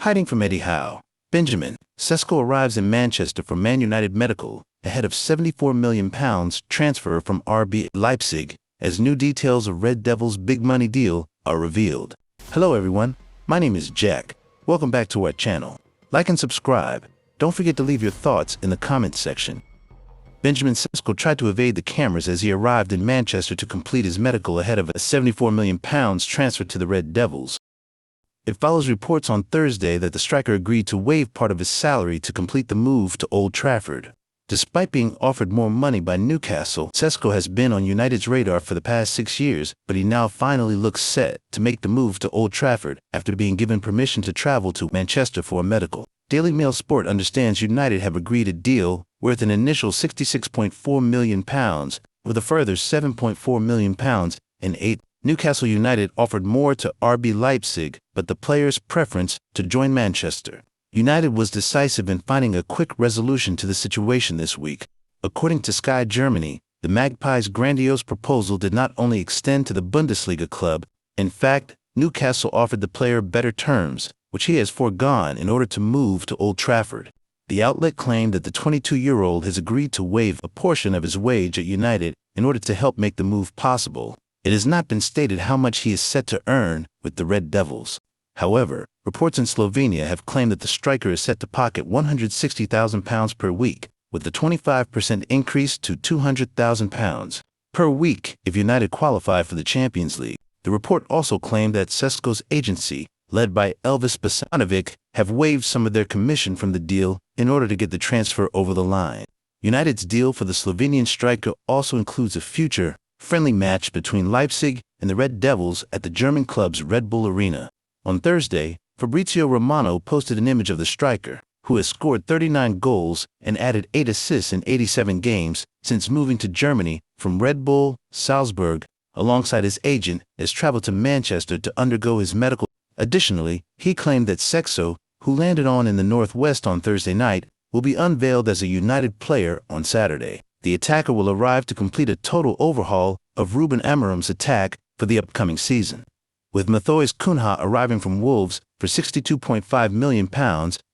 Hiding from Eddie Howe, Benjamin Sesko arrives in Manchester for Man United medical, ahead of £74 million transfer from RB Leipzig, as new details of Red Devils' big money deal are revealed. Hello everyone, my name is Jack. Welcome back to our channel. Like and subscribe. Don't forget to leave your thoughts in the comments section. Benjamin Sesko tried to evade the cameras as he arrived in Manchester to complete his medical ahead of a £74 million transfer to the Red Devils. It follows reports on Thursday that the striker agreed to waive part of his salary to complete the move to Old Trafford. Despite being offered more money by Newcastle, Sesko has been on United's radar for the past 6 years, but he now finally looks set to make the move to Old Trafford after being given permission to travel to Manchester for a medical. Daily Mail Sport understands United have agreed a deal worth an initial £66.4 million, with a further £7.4 million in aid. Newcastle United offered more to RB Leipzig, but the player's preference to join Manchester. United was decisive in finding a quick resolution to the situation this week. According to Sky Germany, the Magpies' grandiose proposal did not only extend to the Bundesliga club. In fact, Newcastle offered the player better terms, which he has foregone in order to move to Old Trafford. The outlet claimed that the 22-year-old has agreed to waive a portion of his wage at United in order to help make the move possible. It has not been stated how much he is set to earn with the Red Devils. However, reports in Slovenia have claimed that the striker is set to pocket £160,000 per week, with a 25% increase to £200,000 per week if United qualify for the Champions League. The report also claimed that Sesko's agency, led by Elvis Basanovic, have waived some of their commission from the deal in order to get the transfer over the line. United's deal for the Slovenian striker also includes a future friendly match between Leipzig and the Red Devils at the German club's Red Bull Arena. On Thursday, Fabrizio Romano posted an image of the striker, who has scored 39 goals and added 8 assists in 87 games since moving to Germany from Red Bull Salzburg, alongside his agent, has traveled to Manchester to undergo his medical. Additionally, he claimed that Sesko, who landed in the Northwest on Thursday night, will be unveiled as a United player on Saturday. The attacker will arrive to complete a total overhaul of Ruben Amorim's attack for the upcoming season, with Matheus Cunha arriving from Wolves for £62.5 million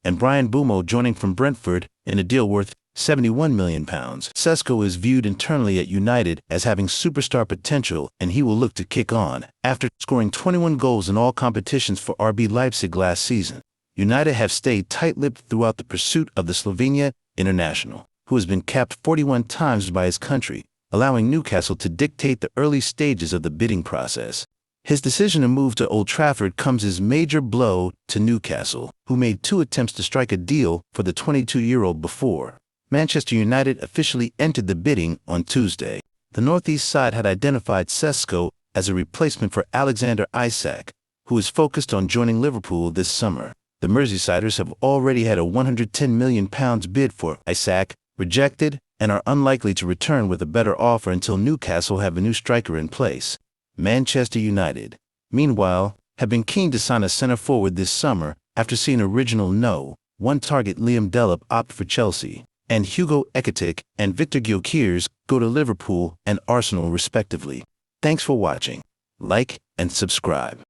and Brian Bumo joining from Brentford in a deal worth £71 million. Sesko is viewed internally at United as having superstar potential, and he will look to kick on after scoring 21 goals in all competitions for RB Leipzig last season. United have stayed tight-lipped throughout the pursuit of the Slovenia international, who has been capped 41 times by his country, allowing Newcastle to dictate the early stages of the bidding process. His decision to move to Old Trafford comes as a major blow to Newcastle, who made 2 attempts to strike a deal for the 22-year-old before Manchester United officially entered the bidding on Tuesday. The Northeast side had identified Sesko as a replacement for Alexander Isak, who is focused on joining Liverpool this summer. The Merseysiders have already had a £110 million bid for Isak rejected and are unlikely to return with a better offer until Newcastle have a new striker in place. Manchester United, meanwhile, have been keen to sign a centre-forward this summer after seeing original one target Liam Delap opt for Chelsea, and Hugo Ekitike and Victor Gyökeres go to Liverpool and Arsenal respectively. Thanks for watching. Like and subscribe.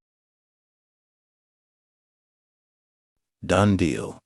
Done deal.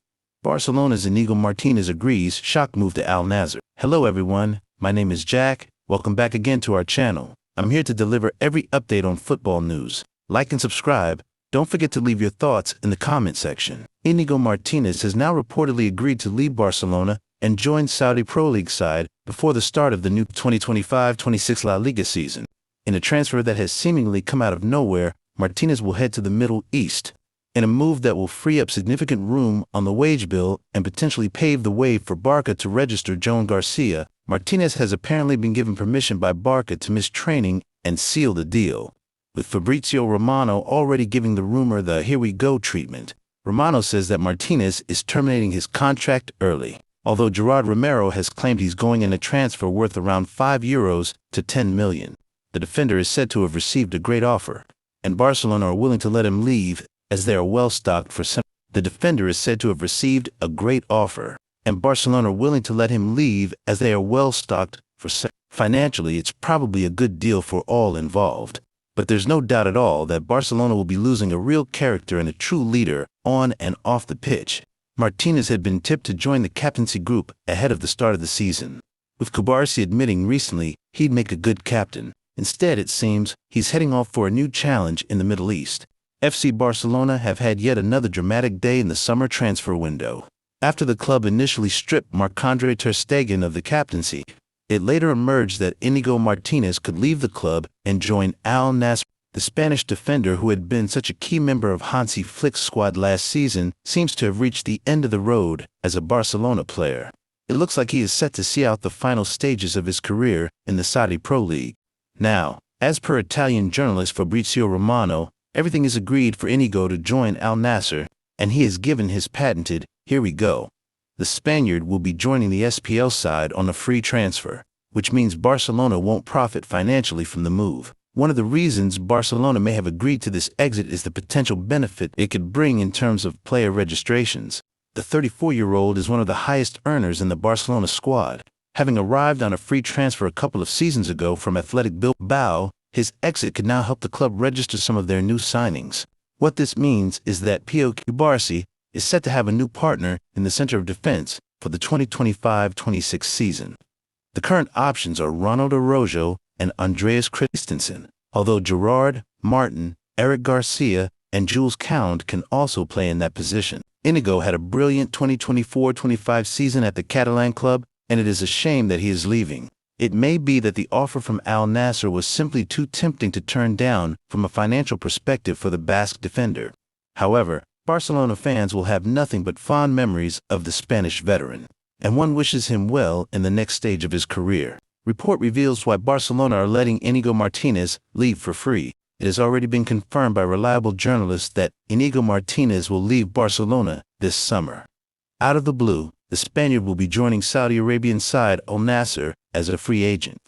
Barcelona's Inigo Martinez agrees shock move to Al Nassr. Hello everyone, my name is Jack. Welcome back again to our channel. I'm here to deliver every update on football news. Like and subscribe. Don't forget to leave your thoughts in the comment section. Inigo Martinez has now reportedly agreed to leave Barcelona and join Saudi Pro League side before the start of the new 2025-26 La Liga season. In a transfer that has seemingly come out of nowhere, Martinez will head to the Middle East, in a move that will free up significant room on the wage bill and potentially pave the way for Barca to register Joan Garcia. Martinez has apparently been given permission by Barca to miss training and seal the deal, with Fabrizio Romano already giving the rumor the "here we go" treatment. Romano says that Martinez is terminating his contract early, although Gerard Romero has claimed he's going in a transfer worth around €5 to €10 million. The defender is said to have received a great offer, and Barcelona are willing to let him leave as they are well stocked for some. The defender is said to have received a great offer, and Barcelona are willing to let him leave as they are well stocked for some. Financially, it's probably a good deal for all involved, but there's no doubt at all that Barcelona will be losing a real character and a true leader on and off the pitch. Martinez had been tipped to join the captaincy group ahead of the start of the season, with Kubarsi admitting recently he'd make a good captain. Instead, it seems, he's heading off for a new challenge in the Middle East. FC Barcelona have had yet another dramatic day in the summer transfer window. After the club initially stripped Marc-Andre ter Stegen of the captaincy, it later emerged that Inigo Martinez could leave the club and join Al Nassr. The Spanish defender, who had been such a key member of Hansi Flick's squad last season, seems to have reached the end of the road as a Barcelona player. It looks like he is set to see out the final stages of his career in the Saudi Pro League. Now, as per Italian journalist Fabrizio Romano, everything is agreed for Inigo to join Al Nassr, and he has given his patented, "Here we go." The Spaniard will be joining the SPL side on a free transfer, which means Barcelona won't profit financially from the move. One of the reasons Barcelona may have agreed to this exit is the potential benefit it could bring in terms of player registrations. The 34-year-old is one of the highest earners in the Barcelona squad. Having arrived on a free transfer a couple of seasons ago from Athletic Bilbao, his exit could now help the club register some of their new signings. What this means is that Pio Kubarsi is set to have a new partner in the center of defense for the 2025-26 season. The current options are Ronald Araujo and Andreas Christensen, although Gerard, Martin, Eric Garcia, and Jules Kound can also play in that position. Inigo had a brilliant 2024-25 season at the Catalan club, and it is a shame that he is leaving. It may be that the offer from Al Nassr was simply too tempting to turn down from a financial perspective for the Basque defender. However, Barcelona fans will have nothing but fond memories of the Spanish veteran, and one wishes him well in the next stage of his career. Report reveals why Barcelona are letting Inigo Martinez leave for free. It has already been confirmed by reliable journalists that Inigo Martinez will leave Barcelona this summer. Out of the blue, the Spaniard will be joining Saudi Arabian side Al Nassr as a free agent.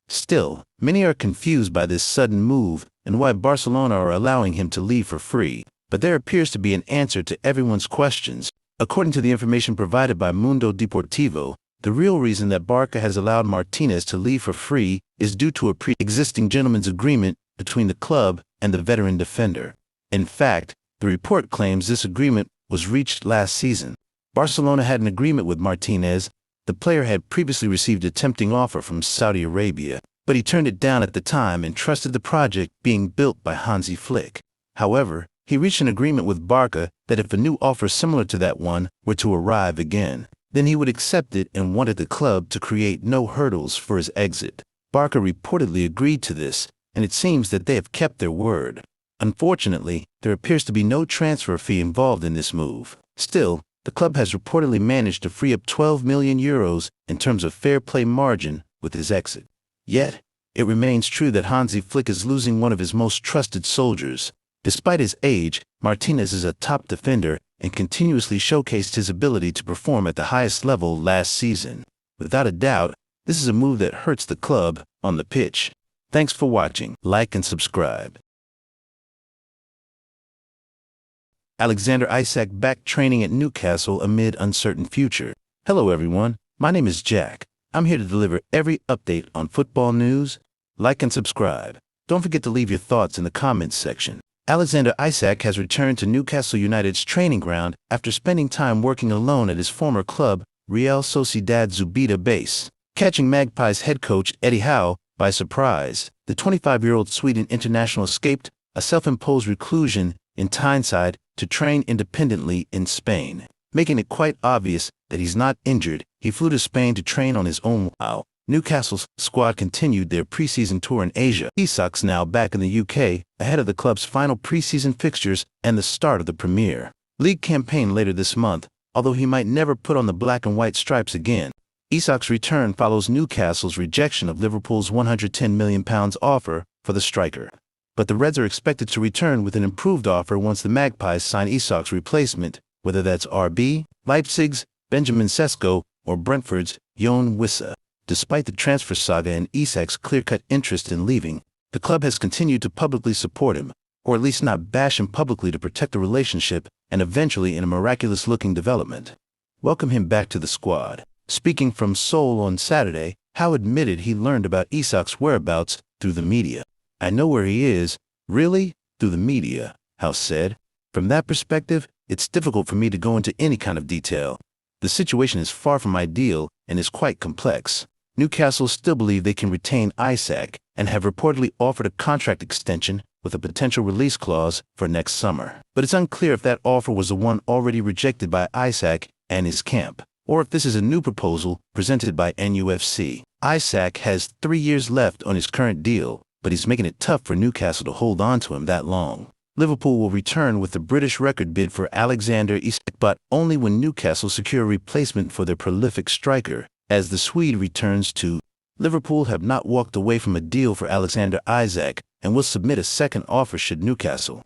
Still, many are confused by this sudden move and why Barcelona are allowing him to leave for free. But there appears to be an answer to everyone's questions. According to the information provided by Mundo Deportivo, the real reason that Barca has allowed Martinez to leave for free is due to a pre-existing gentleman's agreement between the club and the veteran defender. In fact, the report claims this agreement was reached last season. Barcelona had an agreement with Martinez. The player had previously received a tempting offer from Saudi Arabia, but he turned it down at the time and trusted the project being built by Hansi Flick. However, he reached an agreement with Barca that if a new offer similar to that one were to arrive again, then he would accept it and wanted the club to create no hurdles for his exit. Barca reportedly agreed to this, and it seems that they have kept their word. Unfortunately, there appears to be no transfer fee involved in this move. Still, the club has reportedly managed to free up 12 million euros in terms of fair play margin with his exit. Yet, it remains true that Hansi Flick is losing one of his most trusted soldiers. Despite his age, Martinez is a top defender and continuously showcased his ability to perform at the highest level last season. Without a doubt, this is a move that hurts the club on the pitch. Thanks for watching. Like and subscribe. Alexander Isak back training at Newcastle amid uncertain future. Hello everyone, my name is Jack. I'm here to deliver every update on football news. Like and subscribe. Don't forget to leave your thoughts in the comments section. Alexander Isak has returned to Newcastle United's training ground after spending time working alone at his former club, Real Sociedad Zubida base, catching Magpies head coach Eddie Howe by surprise. The 25-year-old Sweden international escaped a self-imposed reclusion in Tyneside to train independently in Spain, making it quite obvious that he's not injured. He flew to Spain to train on his own. While Newcastle's squad continued their preseason tour in Asia. Isak's now back in the UK ahead of the club's final preseason fixtures and the start of the Premier League campaign later this month, although he might never put on the black and white stripes again. Isak's return follows Newcastle's rejection of Liverpool's £110 million offer for the striker. But the Reds are expected to return with an improved offer once the Magpies sign Isak's replacement, whether that's RB, Leipzig's Benjamin Sesko, or Brentford's Yoane Wissa. Despite the transfer saga and Isak's clear-cut interest in leaving, the club has continued to publicly support him, or at least not bash him publicly to protect the relationship and eventually in a miraculous-looking development, welcome him back to the squad. Speaking from Seoul on Saturday, Howe admitted he learned about Isak's whereabouts through the media. "I know where he is, really, through the media," Howe said. "From that perspective, it's difficult for me to go into any kind of detail. The situation is far from ideal and is quite complex. Newcastle still believe they can retain Isak and have reportedly offered a contract extension with a potential release clause for next summer. But it's unclear if that offer was the one already rejected by Isak and his camp, or if this is a new proposal presented by NUFC. Isak has 3 years left on his current deal, but he's making it tough for Newcastle to hold on to him that long. Liverpool will return with the British record bid for Alexander Isak, but only when Newcastle secure a replacement for their prolific striker, as the Swede returns to. Liverpool have not walked away from a deal for Alexander Isak and will submit a second offer should Newcastle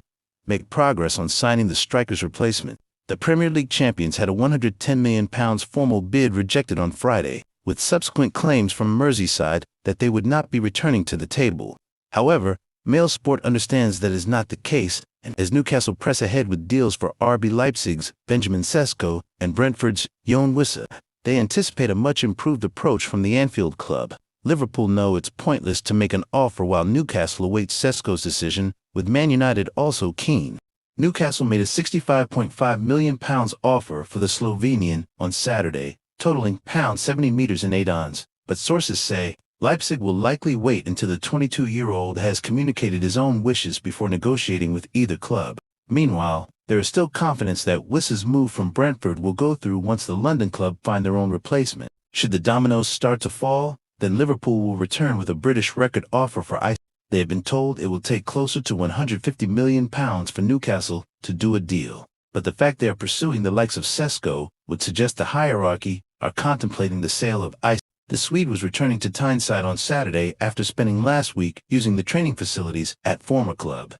make progress on signing the striker's replacement. The Premier League champions had a £110 million formal bid rejected on Friday, with subsequent claims from Merseyside that they would not be returning to the table. However, Mail Sport understands that is not the case, and as Newcastle press ahead with deals for RB Leipzig's Benjamin Sesko and Brentford's Yoane Wissa, they anticipate a much improved approach from the Anfield club. Liverpool know it's pointless to make an offer while Newcastle awaits Sesko's decision, with Man United also keen. Newcastle made a £65.5 million offer for the Slovenian on Saturday, totaling £70 meters and 8 ons, but sources say Leipzig will likely wait until the 22-year-old has communicated his own wishes before negotiating with either club. Meanwhile, there is still confidence that Wissa's move from Brentford will go through once the London club find their own replacement. Should the dominoes start to fall, then Liverpool will return with a British record offer for Isak. They have been told it will take closer to £150 million for Newcastle to do a deal. But the fact they are pursuing the likes of Sesko would suggest the hierarchy are contemplating the sale of Isak. The Swede was returning to Tyneside on Saturday after spending last week using the training facilities at former club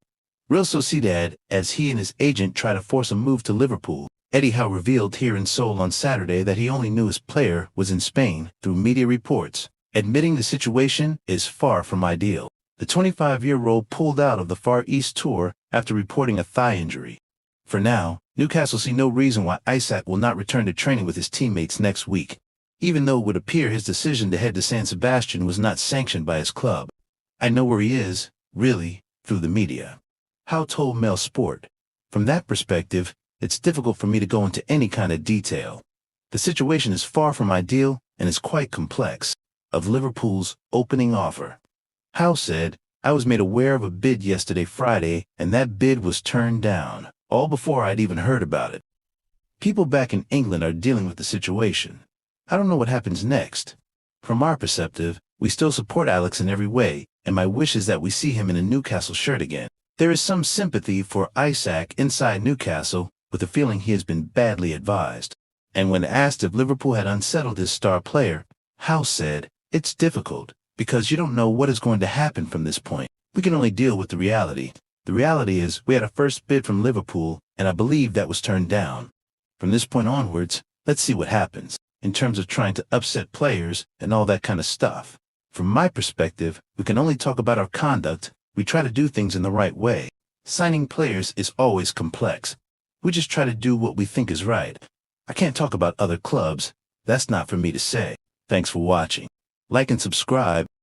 Real Sociedad as he and his agent try to force a move to Liverpool. Eddie Howe revealed here in Seoul on Saturday that he only knew his player was in Spain through media reports, admitting the situation is far from ideal. The 25-year-old pulled out of the Far East tour after reporting a thigh injury. For now, Newcastle see no reason why Isak will not return to training with his teammates next week, even though it would appear his decision to head to San Sebastian was not sanctioned by his club. I know where he is, really, through the media. Howe told Mail Sport. From that perspective, it's difficult for me to go into any kind of detail. The situation is far from ideal and is quite complex. Of Liverpool's opening offer, Howe said, I was made aware of a bid yesterday Friday and that bid was turned down, all before I'd even heard about it. People back in England are dealing with the situation. I don't know what happens next. From our perspective, we still support Alex in every way, and my wish is that we see him in a Newcastle shirt again. There is some sympathy for Isak inside Newcastle, with the feeling he has been badly advised. And when asked if Liverpool had unsettled his star player, Howe said, it's difficult, because you don't know what is going to happen from this point. We can only deal with the reality. The reality is we had a first bid from Liverpool, and I believe that was turned down. From this point onwards, let's see what happens, in terms of trying to upset players and all that kind of stuff. From my perspective, we can only talk about our conduct. We try to do things in the right way. Signing players is always complex. We just try to do what we think is right. I can't talk about other clubs. That's not for me to say. Thanks for watching. Like and subscribe.